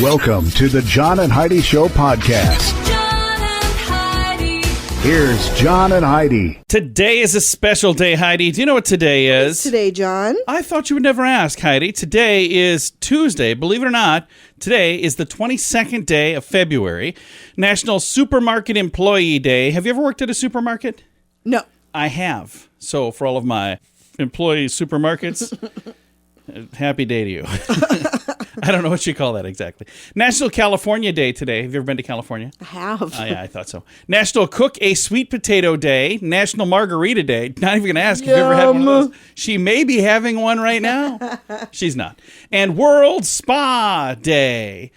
Welcome to the John and Heidi Show podcast. John and Heidi. Here's John and Heidi. Today is a special day, Heidi. Do you know what today is? What's today, John? I thought you would never ask, Heidi. Today is Tuesday. Believe it or not, today is the 22nd day of February, National Supermarket Employee Day. Have you ever worked at a supermarket? No. I have. So for all of my employee supermarkets, happy day to you. I don't know what you call that exactly. National California Day today. Have you ever been to California? I have. Oh, yeah, I thought so. National Cook a Sweet Potato Day. National Margarita Day. Not even going to ask if you ever had one of those. She may be having one right now. She's not. And World Spa Day.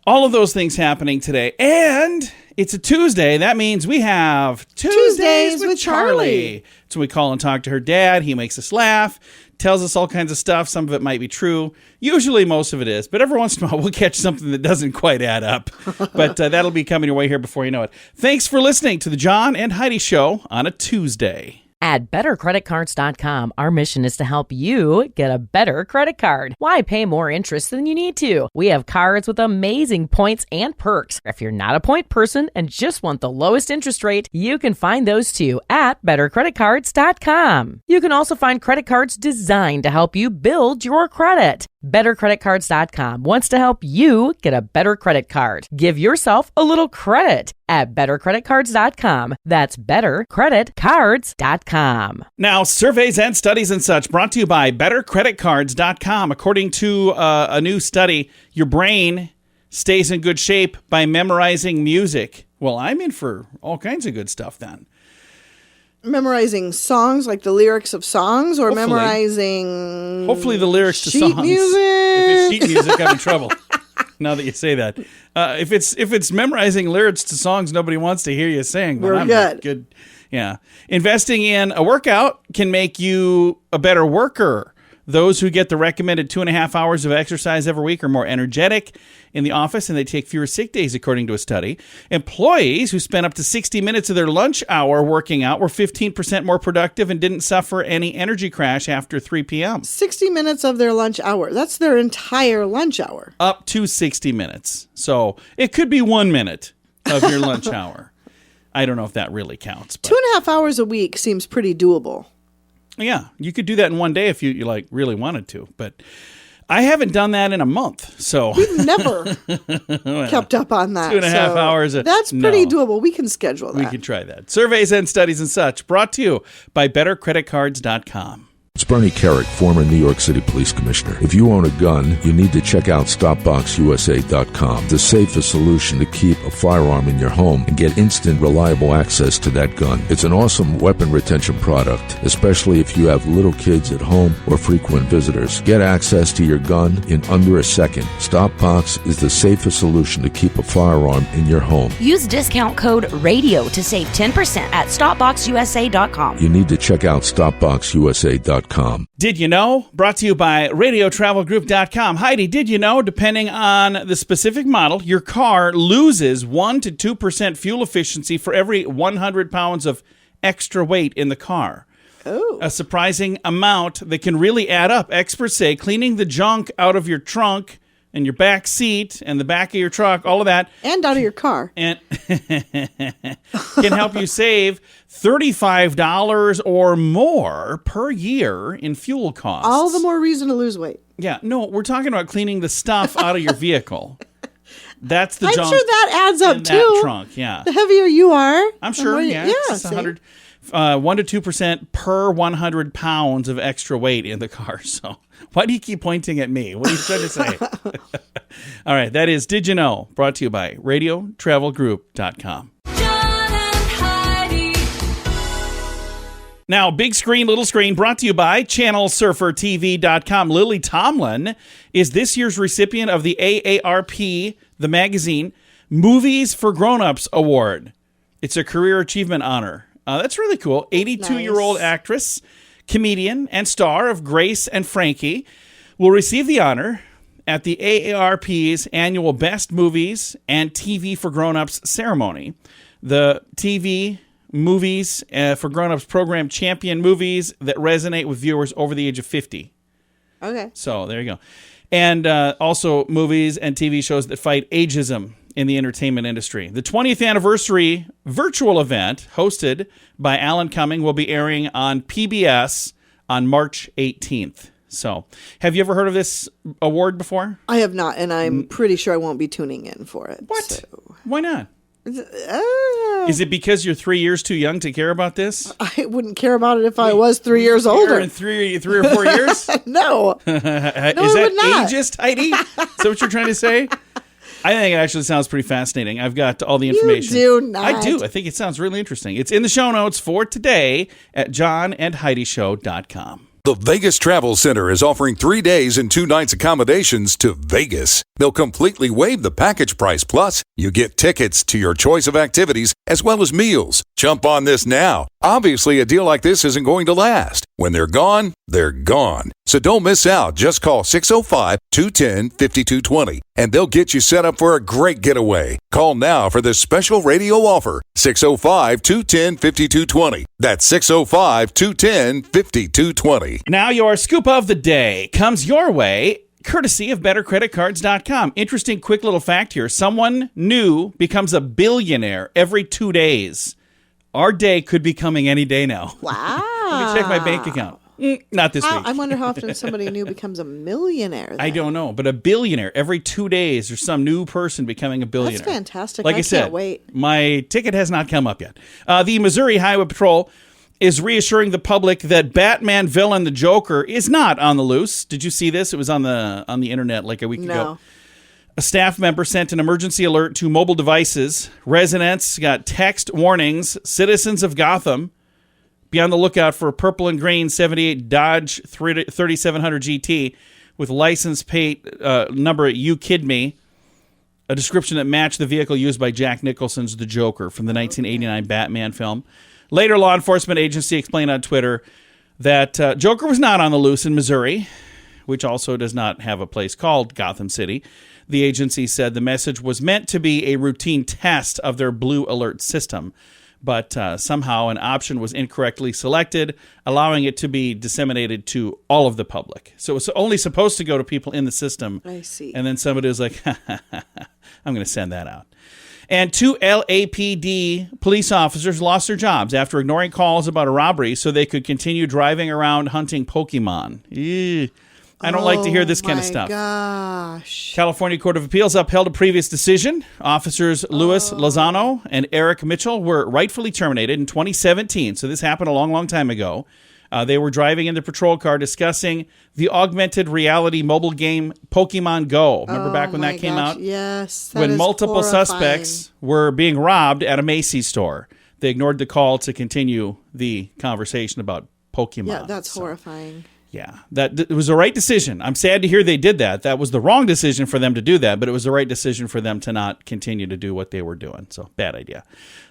All of those things happening today. And it's a Tuesday. That means we have Tuesdays with Charlie. So we call and talk to her dad. He makes us laugh. Tells us all kinds of stuff. Some of it might be true. Usually most of it is. But every once in a while we'll catch something that doesn't quite add up. But that'll be coming your way here before you know it. Thanks for listening to the John and Heidi Show on a Tuesday. At bettercreditcards.com, our mission is to help you get a better credit card. Why pay more interest than you need to? We have cards with amazing points and perks. If you're not a point person and just want the lowest interest rate, you can find those too at bettercreditcards.com. You can also find credit cards designed to help you build your credit. BetterCreditCards.com wants to help you get a better credit card. Give yourself a little credit at BetterCreditCards.com. That's BetterCreditCards.com. Now, surveys and studies and such brought to you by BetterCreditCards.com. According to a new study, your brain stays in good shape by memorizing music. Well, I'm in for all kinds of good stuff then. Memorizing songs, like the lyrics of songs, or Hopefully. memorizing... Hopefully the lyrics to sheet songs. music. If it's sheet music, I'm in trouble. Now that you say that. If it's memorizing lyrics to songs nobody wants to hear you sing, then We're I'm good. Good. Yeah. Investing in a workout can make you a better worker. Those who get the recommended 2.5 hours of exercise every week are more energetic in the office, and they take fewer sick days, according to a study. Employees who spent up to 60 minutes of their lunch hour working out were 15% more productive and didn't suffer any energy crash after 3 p.m. 60 minutes of their lunch hour. That's their entire lunch hour. Up to 60 minutes. So it could be 1 minute of your lunch hour. I don't know if that really counts. But 2.5 hours a week seems pretty doable. yeah, you could do that in one day if you like really wanted to. But I haven't done that in a month. So We've never kept up on that. 2.5 hours. That's pretty No. doable. We can schedule that. We could try that. Surveys and studies and such brought to you by BetterCreditCards.com. It's Bernie Carrick, former New York City Police Commissioner. If you own a gun, you need to check out StopBoxUSA.com, the safest solution to keep a firearm in your home and get instant, reliable access to that gun. It's an awesome weapon retention product, especially if you have little kids at home or frequent visitors. Get access to your gun in under a second. StopBox is the safest solution to keep a firearm in your home. Use discount code RADIO to save 10% at StopBoxUSA.com. You need to check out StopBoxUSA.com. Did you know? Brought to you by RadioTravelGroup.com. Heidi, did you know, depending on the specific model, your car loses 1 to 2% fuel efficiency for every 100 pounds of extra weight in the car? Oh. A surprising amount that can really add up. Experts say cleaning the junk out of your trunk and your back seat and the back of your truck, all of that, And out of your car. and can help you save $35 or more per year in fuel costs. All the more reason to lose weight. Yeah, no, we're talking about cleaning the stuff out of your vehicle. That's the I'm junk sure that adds up in too. that trunk. Yeah, The heavier you are. I'm the sure. more Yeah, it's see? 100, 1 to 2% per 100 pounds of extra weight in the car. So why do you keep pointing at me? What are you trying to say? All right, that is Did You Know? Brought to you by RadioTravelGroup.com. John and Heidi. Now, big screen, little screen, brought to you by ChannelSurferTV.com. Lily Tomlin is this year's recipient of the AARP, the magazine, Movies for Grown-Ups Award. It's a career achievement honor. That's really cool. 82-year-old Nice. actress, comedian, and star of Grace and Frankie will receive the honor at the AARP's annual Best Movies and TV for Grown-Ups ceremony. The TV movies for grown-ups program champion movies that resonate with viewers over the age of 50. Okay. So there you go. And also movies and TV shows that fight ageism in the entertainment industry. The 20th anniversary virtual event hosted by Alan Cumming will be airing on PBS on March 18th. So, have you ever heard of this award before? I have not, and I'm pretty sure I won't be tuning in for it. What? So. Why not? Is it because you're 3 years too young to care about this? I wouldn't care about it if I was 3 years older. In three or 4 years? No. Is would that not. ageist, Heidi? Is that what you're trying to say? I think it actually sounds pretty fascinating. I've got all the information. You do not. I do. I think it sounds really interesting. It's in the show notes for today at johnandheidishow.com. The Vegas Travel Center is offering 3 days and 2 nights accommodations to Vegas. They'll completely waive the package price. Plus, you get tickets to your choice of activities as well as meals. Jump on this now. Obviously, a deal like this isn't going to last. When they're gone, they're gone. So don't miss out. Just call 605-210-5220 and they'll get you set up for a great getaway. Call now for this special radio offer. 605-210-5220. That's 605-210-5220. Now your scoop of the day comes your way courtesy of bettercreditcards.com. Interesting quick little fact here. Someone new becomes a billionaire every 2 days. Our day could be coming any day now. Wow. Let me check my bank account. Not this week. I wonder how often somebody new becomes a millionaire. Then. I don't know, but a billionaire every 2 days. There's some new person becoming a billionaire. That's fantastic. Like I said, can't wait. My ticket has not come up yet. The Missouri Highway Patrol is reassuring the public that Batman villain the Joker is not on the loose. Did you see this? It was on the internet like a week ago. A staff member sent an emergency alert to mobile devices. Residents got text warnings. Citizens of Gotham, be on the lookout for a purple and green 78 Dodge 3700 GT with license plate number You Kid Me, a description that matched the vehicle used by Jack Nicholson's The Joker from the 1989 Batman film. Later, law enforcement agency explained on Twitter that Joker was not on the loose in Missouri, which also does not have a place called Gotham City. The agency said the message was meant to be a routine test of their blue alert system, but somehow an option was incorrectly selected, allowing it to be disseminated to all of the public. So it was only supposed to go to people in the system. I see. And then somebody was like, I'm going to send that out. And 2 LAPD police officers lost their jobs after ignoring calls about a robbery so they could continue driving around hunting Pokemon. Ew. I don't like to hear this kind of stuff. Gosh. California Court of Appeals upheld a previous decision. Officers Louis Lozano and Eric Mitchell were rightfully terminated in 2017. So this happened a long, long time ago. They were driving in the patrol car discussing the augmented reality mobile game Pokemon Go. Remember back when that came out? Yes. When multiple suspects were being robbed at a Macy's store. They ignored the call to continue the conversation about Pokemon. Yeah, that's horrifying. Yeah, it was the right decision. I'm sad to hear they did that. That was the wrong decision for them to do that, but it was the right decision for them to not continue to do what they were doing. So, bad idea.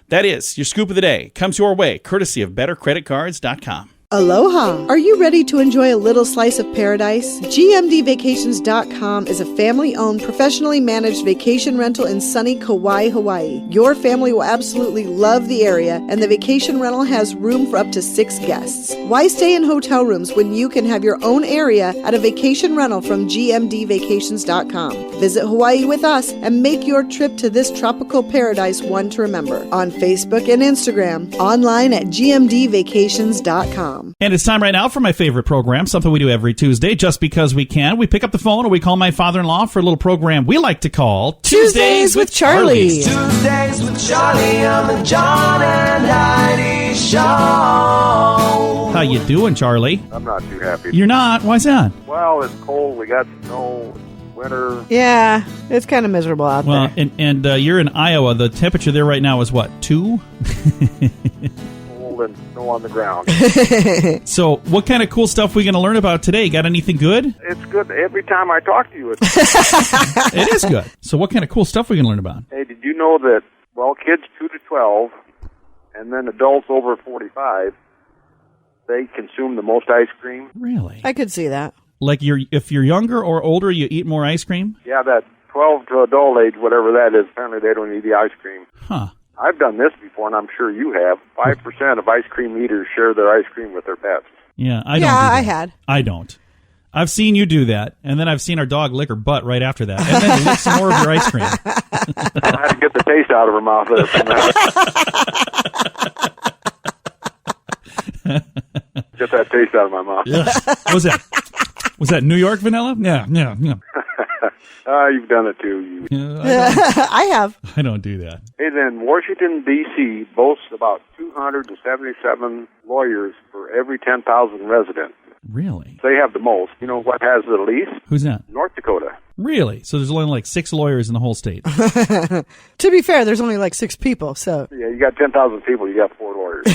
That is your scoop of the day. Comes your way, courtesy of bettercreditcards.com. Aloha! Are you ready to enjoy a little slice of paradise? GMDvacations.com is a family-owned, professionally managed vacation rental in sunny Kauai, Hawaii. Your family will absolutely love the area, and the vacation rental has room for up to 6 guests. Why stay in hotel rooms when you can have your own area at a vacation rental from GMDvacations.com? Visit Hawaii with us and make your trip to this tropical paradise one to remember. On Facebook and Instagram, online at GMDvacations.com. And it's time right now for my favorite program, something we do every Tuesday just because we can. We pick up the phone and we call my father-in-law for a little program we like to call Tuesdays with Charlie. Tuesdays with Charlie on the John and Heidi Show. How you doing, Charlie? I'm not too happy. You're not? Why's that? Well, it's cold. We got snow, winter. Yeah, it's kind of miserable out Well, there. and you're in Iowa. The temperature there right now is what, 2? Cold and snow on the ground. So what kind of cool stuff are we going to learn about today? Got anything good? It's good. Every time I talk to you, it's It is good. So what kind of cool stuff are we going to learn about? Hey, did you know that, well, kids 2 to 12 and then adults over 45, they consume the most ice cream? Really? I could see that. Like if you're younger or older, you eat more ice cream? Yeah, that 12 to adult age, whatever that is, apparently they don't eat the ice cream. Huh. I've done this before, and I'm sure you have. 5% of ice cream eaters share their ice cream with their pets. Yeah, I don't. Yeah, do that. I had. I don't. I've seen you do that, and then I've seen our dog lick her butt right after that, and then lick some more of your ice cream. I had to get the taste out of her mouth. Get that taste out of my mouth. Yeah. Was that New York vanilla? Yeah. You've done it too. I have. I don't do that. Hey, then Washington, D.C. boasts about 277 lawyers for every 10,000 residents. Really? They have the most. You know what has the least? Who's that? North Dakota. Really? So there's only like 6 lawyers in the whole state. To be fair, there's only like 6 people, so. Yeah, you got 10,000 people, you got 4 lawyers.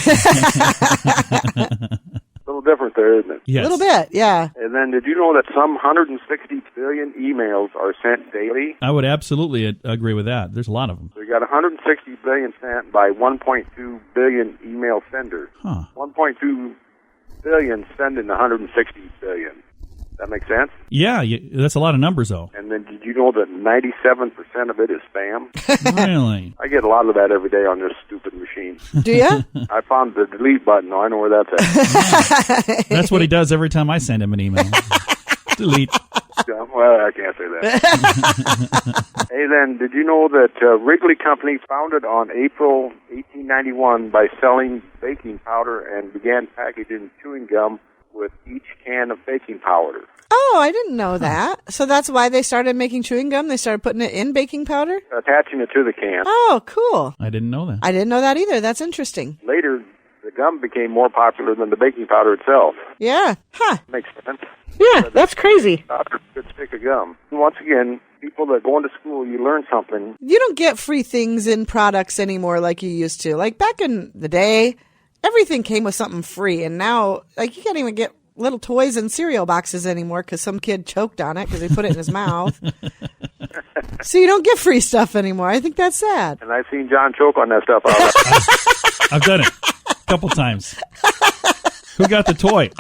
A little different there, isn't it? Yes. A little bit, yeah. And then did you know that some 160 billion emails are sent daily? I would absolutely agree with that. There's a lot of them. So you got 160 billion sent by 1.2 billion email senders. Huh. 1.2 billion sending 160 billion. That make sense? Yeah, that's a lot of numbers, though. And then did you know that 97% of it is spam? Really? I get a lot of that every day on this stupid machine. Do you? I found the delete button. I know where that's at. That's what he does every time I send him an email. Delete. Well, I can't say that. Hey, then, did you know that Wrigley Company founded on April 1891 by selling baking powder and began packaging chewing gum with each can of baking powder? Oh, I didn't know that. So that's why they started making chewing gum? They started putting it in baking powder? Attaching it to the can. Oh, cool. I didn't know that. I didn't know that either. That's interesting. Later, the gum became more popular than the baking powder itself. Yeah. Huh. Makes sense. Yeah, that's crazy. Powder could stick a gum. Once again, people that go into school, you learn something. You don't get free things in products anymore like you used to. Like back in the day, everything came with something free, and now, like, you can't even get little toys in cereal boxes anymore because some kid choked on it because he put it in his mouth. So you don't get free stuff anymore. I think that's sad. And I've seen John choke on that stuff. I've done it a couple times. Who got the toy?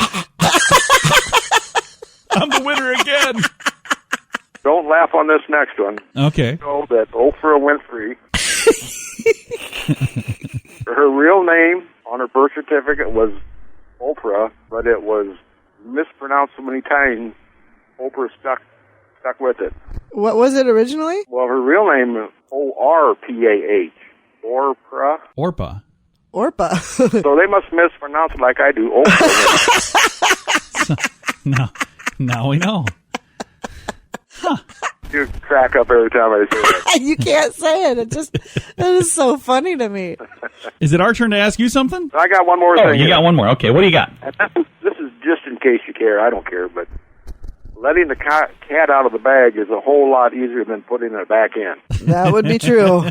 I'm the winner again. Don't laugh on this next one. Okay. You know that Oprah Winfrey, her real name on her birth certificate was Oprah, but it was mispronounced so many times, Oprah stuck with it. What was it originally? Well, her real name is O-R-P-A-H. Oprah. Orpa. So they must mispronounce it like I do, Oprah. Now we know. Huh. You crack up every time I say that. You can't say it. That is so funny to me. Is it our turn to ask you something? I got one more thing. You got one more. Okay, what do you got? This is just in case you care. I don't care, but letting the cat out of the bag is a whole lot easier than putting it back in. That would be true.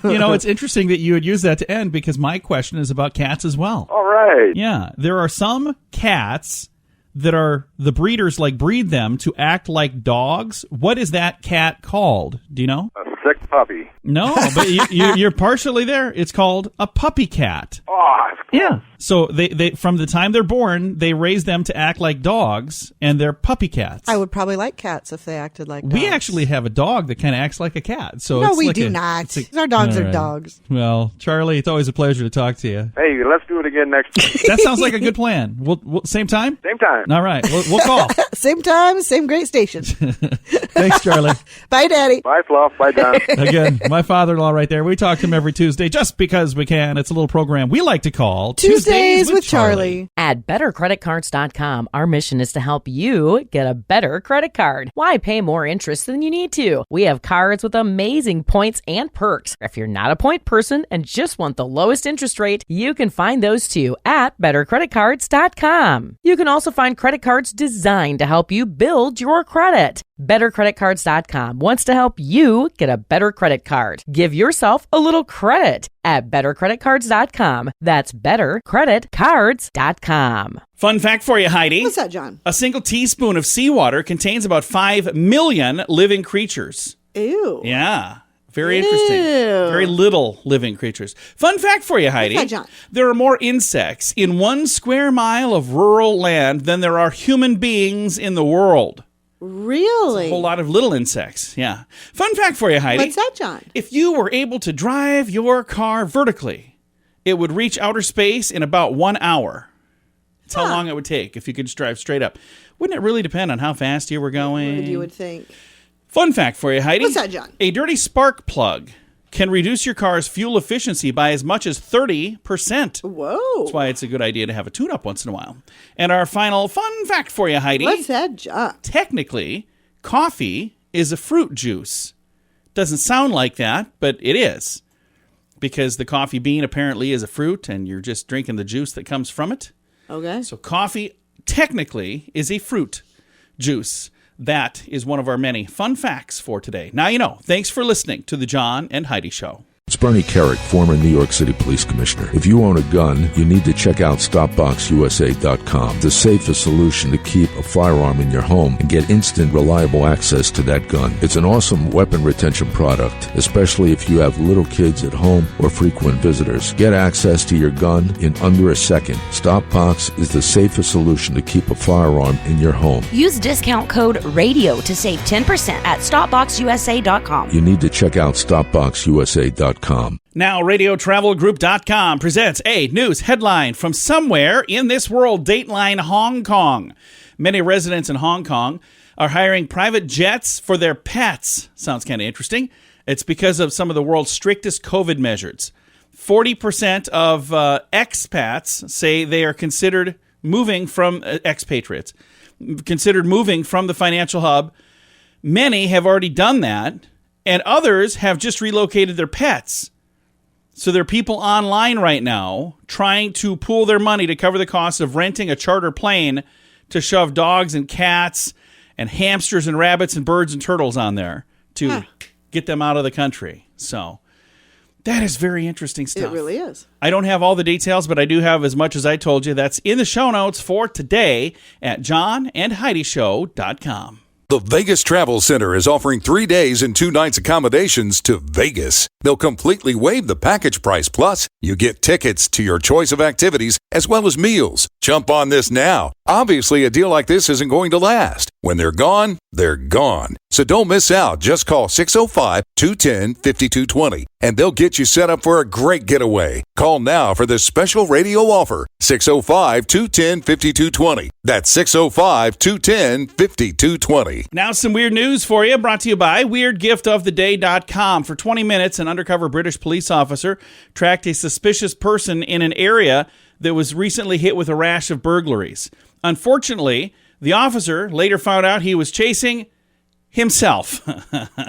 It's interesting that you would use that to end because my question is about cats as well. All right. Yeah, there are some cats that are the breeders breed them to act like dogs. What is that cat called? Do you know? A sick puppy. No, but you're partially there. It's called a puppy cat. Oh, yeah. So they from the time they're born, they raise them to act like dogs, and they're puppy cats. I would probably like cats if they acted like dogs. We actually have a dog that kind of acts like a cat. So no, it's we like do not. Our dogs are dogs. Well, Charlie, it's always a pleasure to talk to you. Hey, let's do it again next week. That sounds like a good plan. We'll same time? Same time. All right. We'll call. Same time, same great station. Thanks, Charlie. Bye, Daddy. Bye, Fluff. Bye, Don. Again, my father-in-law right there. We talk to him every Tuesday just because we can. It's a little program we like to call Tuesdays with Charlie. At bettercreditcards.com, our mission is to help you get a better credit card. Why pay more interest than you need to? We have cards with amazing points and perks. If you're not a point person and just want the lowest interest rate, you can find those too at bettercreditcards.com. You can also find credit cards designed to help you build your credit. BetterCreditCards.com wants to help you get a better credit card. Give yourself a little credit at BetterCreditCards.com. That's BetterCreditCards.com. Fun fact for you, Heidi. What's that, John? A single teaspoon of seawater contains about 5 million living creatures. Ew. Yeah. Very interesting. Very little living creatures. Fun fact for you, Heidi. Okay, John. There are more insects in 1 square mile of rural land than there are human beings in the world. Really? A whole lot of little insects, yeah. Fun fact for you, Heidi. What's that, John? If you were able to drive your car vertically, it would reach outer space in about 1 hour. That's how long it would take if you could just drive straight up. Wouldn't it really depend on how fast you were going? You would think. Fun fact for you, Heidi. What's that, John? A dirty spark plug can reduce your car's fuel efficiency by as much as 30%. Whoa. That's why it's a good idea to have a tune-up once in a while. And our final fun fact for you, Heidi. What's that, John? Technically, coffee is a fruit juice. Doesn't sound like that, but it is. Because the coffee bean apparently is a fruit, and you're just drinking the juice that comes from it. Okay. So coffee technically is a fruit juice. That is one of our many fun facts for today. Now you know. Thanks for listening to the John and Heidi Show. It's Bernie Carrick, former New York City Police Commissioner. If you own a gun, you need to check out StopBoxUSA.com, the safest solution to keep a firearm in your home and get instant, reliable access to that gun. It's an awesome weapon retention product, especially if you have little kids at home or frequent visitors. Get access to your gun in under a second. StopBox is the safest solution to keep a firearm in your home. Use discount code RADIO to save 10% at StopBoxUSA.com. You need to check out StopBoxUSA.com. Now, RadioTravelGroup.com presents a news headline from somewhere in this world, Dateline Hong Kong. Many residents in Hong Kong are hiring private jets for their pets. Sounds kind of interesting. It's because of some of the world's strictest COVID measures. 40% of expats say they are considered moving from expatriates, considered moving from the financial hub. Many have already done that. And others have just relocated their pets. So there are people online right now trying to pool their money to cover the cost of renting a charter plane to shove dogs and cats and hamsters and rabbits and birds and turtles on there to get them out of the country. So that is very interesting stuff. It really is. I don't have all the details, but I do have as much as I told you. That's in the show notes for today at johnandheidishow.com. The Vegas Travel Center is offering 3 days and 2 nights accommodations to Vegas. They'll completely waive the package price. Plus, you get tickets to your choice of activities as well as meals. Jump on this now. Obviously, a deal like this isn't going to last. When they're gone, they're gone. So don't miss out. Just call 605-210-5220 and they'll get you set up for a great getaway. Call now for this special radio offer. 605-210-5220. That's 605-210-5220. Now some weird news for you, brought to you by WeirdGiftOfTheDay.com. For 20 minutes, an undercover British police officer tracked a suspicious person in an area that was recently hit with a rash of burglaries. Unfortunately, the officer later found out he was chasing himself.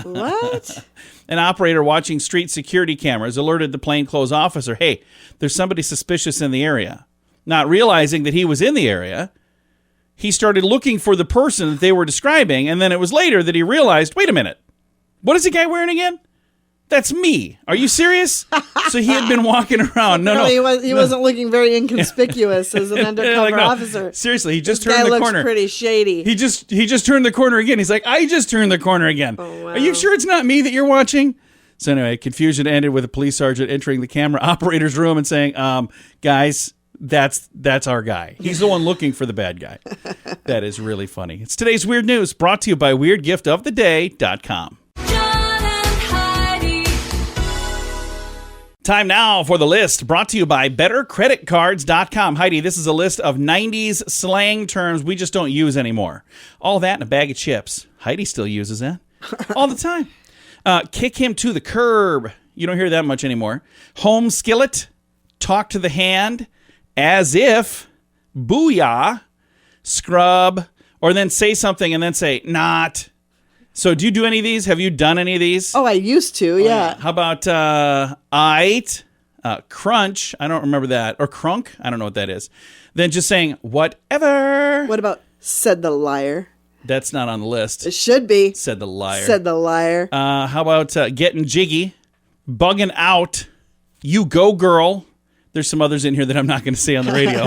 What? An operator watching street security cameras alerted the plainclothes officer, hey, there's somebody suspicious in the area. Not realizing that he was in the area, he started looking for the person that they were describing, and then it was later that he realized, wait a minute, what is the guy wearing again? That's me. Are you serious? So he had been walking around. No, He wasn't looking very inconspicuous as an undercover officer. Seriously, he just This turned guy the looks corner. pretty shady. He just turned the corner again. He's like, I just turned the corner again. Oh, wow. Are you sure it's not me that you're watching? So anyway, confusion ended with a police sergeant entering the camera operator's room and saying, guys, that's our guy. He's the one looking for the bad guy. That is really funny. It's today's weird news, brought to you by WeirdGiftOfTheDay.com. John and Heidi. Time now for the list, brought to you by BetterCreditCards.com. Heidi, this is a list of 90s slang terms we just don't use anymore. All that in a bag of chips. Heidi still uses that all the time. Kick him to the curb. You don't hear that much anymore. Home skillet. Talk to the hand. As if. Booyah. Scrub. Or then say something and then say, not. So do you do any of these? Have you done any of these? Oh, I used to, yeah. How about ite, crunch? I don't remember that. Or crunk? I don't know what that is. Then just saying whatever. What about said the liar? That's not on the list. It should be. Said the liar. Said the liar. How about getting jiggy, bugging out, you go girl. There's some others in here that I'm not going to say on the radio.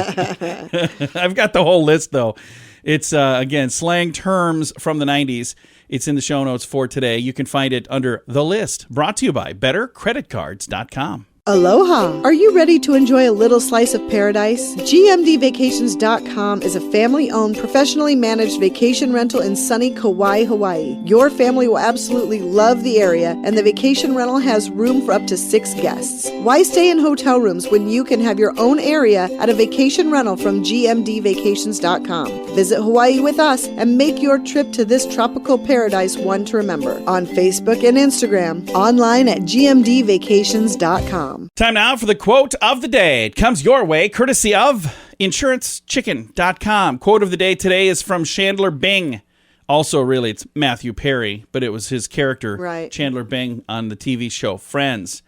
I've got the whole list, though. It's, again, slang terms from the 90s. It's in the show notes for today. You can find it under The List, brought to you by BetterCreditCards.com. Aloha! Are you ready to enjoy a little slice of paradise? GMDvacations.com is a family-owned, professionally managed vacation rental in sunny Kauai, Hawaii. Your family will absolutely love the area, and the vacation rental has room for up to 6 guests. Why stay in hotel rooms when you can have your own area at a vacation rental from GMDvacations.com? Visit Hawaii with us and make your trip to this tropical paradise one to remember. On Facebook and Instagram, online at GMDvacations.com. Time now for the quote of the day. It comes your way courtesy of InsuranceChicken.com. Quote of the day today is from Chandler Bing. Also, really, it's Matthew Perry, but it was his character, right, Chandler Bing, on the TV show Friends.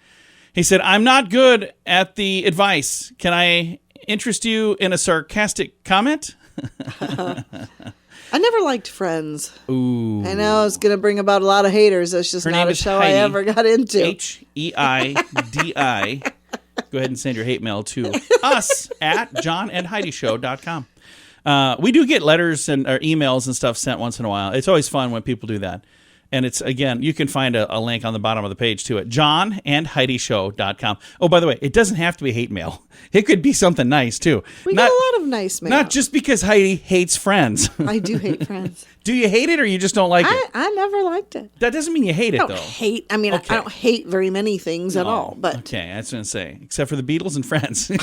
He said, "I'm not good at the advice. Can I interest you in a sarcastic comment?" I never liked Friends. Ooh. I know it's going to bring about a lot of haters. It's just not a show Heidi, I ever got into. Heidi. Go ahead and send your hate mail to us at johnandheidishow.com. We do get letters and or emails and stuff sent once in a while. It's always fun when people do that. And it's, again, you can find a link on the bottom of the page to it, johnandheidishow.com. Oh, by the way, it doesn't have to be hate mail. It could be something nice, too. We get a lot of nice mail. Not just because Heidi hates Friends. I do hate Friends. Do you hate it or you just don't like it? I never liked it. That doesn't mean you hate it, though. I don't hate very many things at all. But okay, I was going to say, except for the Beatles and Friends. And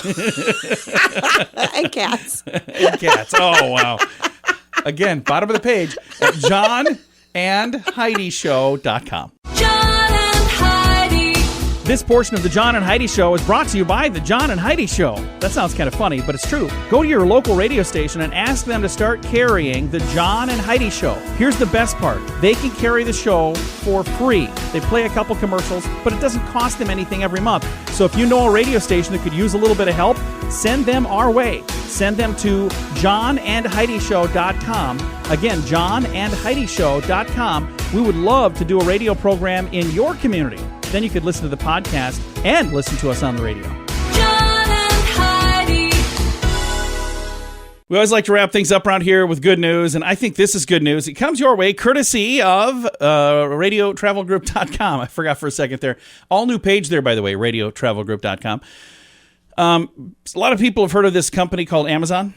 cats. And cats. Oh, wow. Again, bottom of the page at johnandheidishow.com. John and Heidi. This portion of the John and Heidi Show is brought to you by the John and Heidi Show. That sounds kind of funny, but it's true. Go to your local radio station and ask them to start carrying the John and Heidi Show. Here's the best part. They can carry the show for free. They play a couple commercials, but it doesn't cost them anything every month. So if you know a radio station that could use a little bit of help, send them our way. Send them to johnandheidishow.com. Again, johnandheidishow.com. We would love to do a radio program in your community. Then you could listen to the podcast and listen to us on the radio. John and Heidi. We always like to wrap things up around here with good news, and I think this is good news. It comes your way courtesy of radiotravelgroup.com. I forgot for a second there. All new page there, by the way, radiotravelgroup.com. A lot of people have heard of this company called Amazon.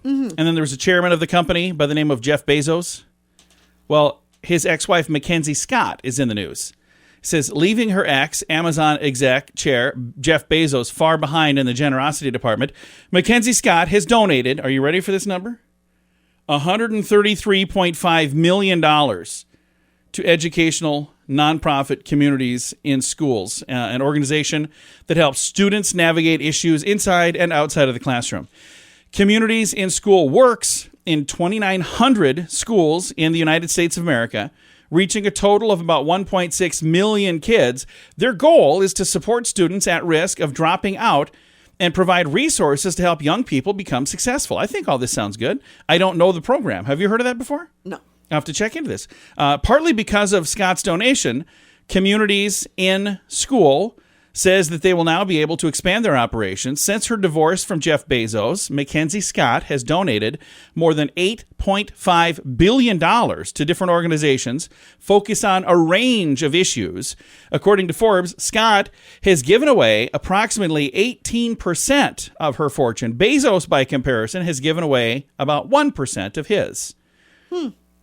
Mm-hmm. And then there was a chairman of the company by the name of Jeff Bezos. Well, his ex-wife, Mackenzie Scott, is in the news. It says, leaving her ex, Amazon exec chair, Jeff Bezos, far behind in the generosity department, Mackenzie Scott has donated, are you ready for this number? $133.5 million to educational nonprofit communities in schools, an organization that helps students navigate issues inside and outside of the classroom. Communities in School works in 2,900 schools in the United States of America, reaching a total of about 1.6 million kids. Their goal is to support students at risk of dropping out and provide resources to help young people become successful. I think all this sounds good. I don't know the program. Have you heard of that before? No. I'll have to check into this. Partly because of Scott's donation, Communities in School says that they will now be able to expand their operations. Since her divorce from Jeff Bezos, Mackenzie Scott has donated more than $8.5 billion to different organizations focused on a range of issues. According to Forbes, Scott has given away approximately 18% of her fortune. Bezos, by comparison, has given away about 1% of his.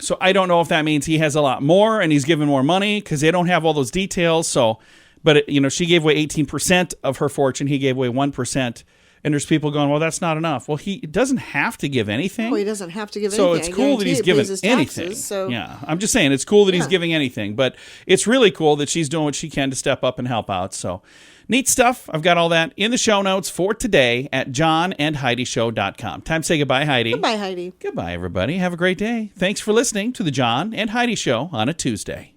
So I don't know if that means he has a lot more and he's given more money because they don't have all those details. So, but she gave away 18% of her fortune. He gave away 1%. And there's people going, well, that's not enough. Well, he doesn't have to give anything. Oh, he doesn't have to give so anything. So it's cool that he's given anything. Taxes, so. Yeah, I'm just saying it's cool that he's giving anything. But it's really cool that she's doing what she can to step up and help out. So neat stuff. I've got all that in the show notes for today at johnandheidishow.com. Time to say goodbye, Heidi. Goodbye, Heidi. Goodbye, everybody. Have a great day. Thanks for listening to the John and Heidi Show on a Tuesday.